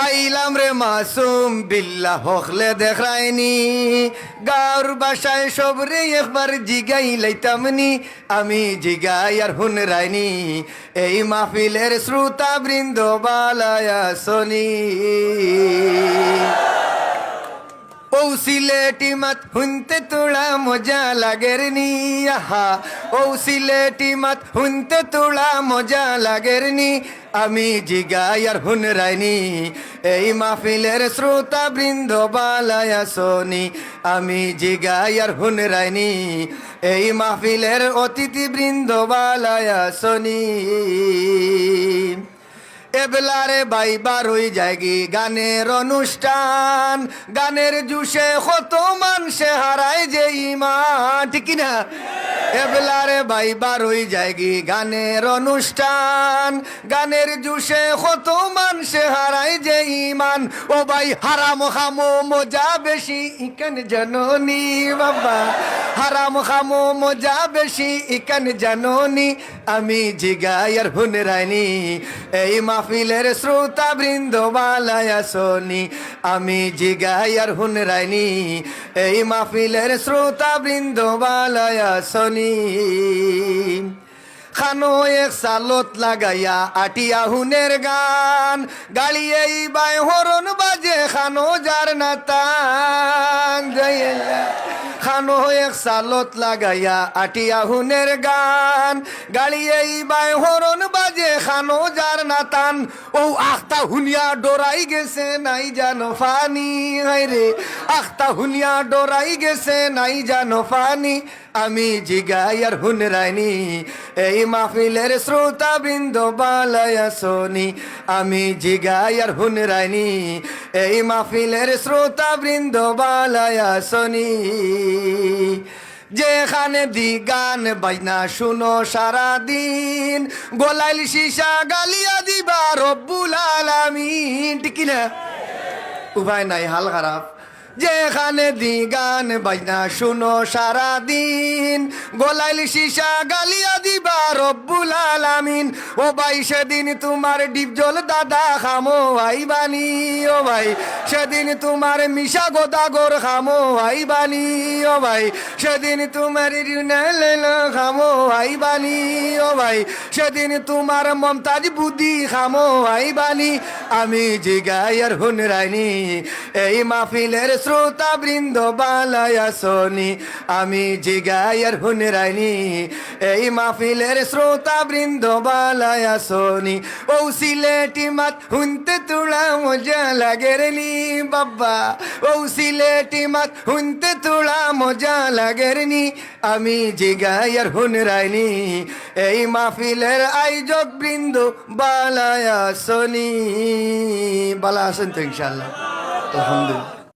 আইলাম রে মাসুম বিল্লাহ হকলে দেখায়নি গাঁর বাসায় সবরে একবার জিগাই লাইতামনি আমি জিগাই আর হুন রাইনি এই মাহফিলের শ্রোতা বৃন্দ বালায়া সনি ও সিলেটি মাত হুনতে তোলা মজা লাগের নি আহা ও সিলেটি মাত হুনতে তোলা মজা লাগের নি আমি জিগাই আর হুন রাইনি এই মাহফিলের শ্রোতা বৃন্দ বালায়া সনি আমি জিগাই আর হুন রাইনি এই মাহফিলের অতিথি বৃন্দ বালায়া সনি এবেলারে বাইবার হই যায়গি গানের অনুষ্ঠান গানের জুসে কত মানুষে হারায় যে ইমান ঠিক না এবেলারে বাইবার হই যায়গি গানের অনুষ্ঠান গানের জুসে কত মানুষে হারায় যে ইমান ও ভাই হারাম খামো মজা বেশি ইকান জাননি বাবা হারাম খামো মজা বেশি ইকান জাননি আমি জিগাই আর হুন রাইনি এই মাহফিলের শ্রোতা বৃন্দ বালায়া সনি আমি জিগাই আর হুন রাইনি এই মাহফিলের শ্রোতা বৃন্দ বালায়া সনি খানো এক সালত লাগাইয়া আটিয়া হুনের গান গাড়িয়ে বাই হরণ বাজে খানো যার নাতান খানো এক সালত লাগাইয়া আটিয়া হুনের গান গাড়িয়ে বাই হরণ বাজে খানো যার নাতান ও আখতা হুনিয়া ডোরাই গেছে নাই জানো ফানি হাইরে আখতা হুনিয়া ডোরাই গেছে নাই জানো ফানি আমি জিগাই আর হুন রাইনি এই মাহফিলের শ্রোতা বৃন্দ বালায়া সনি আমি জিগাই আর হুন রাইনি এই মাহফিলের শ্রোতা বৃন্দ বালায়া সনি যেখানে দি গান বাজনা শুনো সারা দিন গোলাইল শিশা গালিয়া দিবা রব্বুল আলামিন ঠিক না উপায় নাই হাল খারাপ যেখানে দি গান বাজনা শুনো সারা দিন গোলাইল শিশা গালিয়া দিবা রব্বুল আলামিন ও ভাই সেদিন তোমার ডিপজল দাদা খামো আইবানি ও ভাই সেদিন তোমার মিশা গোদাগর খামো আইবানি ও ভাই সেদিন তোমার খামো আইবানি ও ভাই সেদিন তোমার মমতাজ বুদ্ধি খামো আইবানি আমি জিগাই আর হুন রাইনি এই মাহফিলের শ্রোতা বৃন্দ বালায়া সনি আমি জিগাই আর হুন রাইনি এই মাহফিলের শ্রোতা বৃন্দ বালায়া সনি ও সিলেটি মাত হুনতে তোলা মজা লাগের নি বাবা ও সিলেটি মাত হুনতে তোলা মজা লাগের নি আমি জিগাই আর হুন রাইনি এই মাহফিলের আয়োজক বৃন্দ বালায়া সনি বালা আছেন তো ইনশাআল্লাহ আলহামদুলিল্লাহ।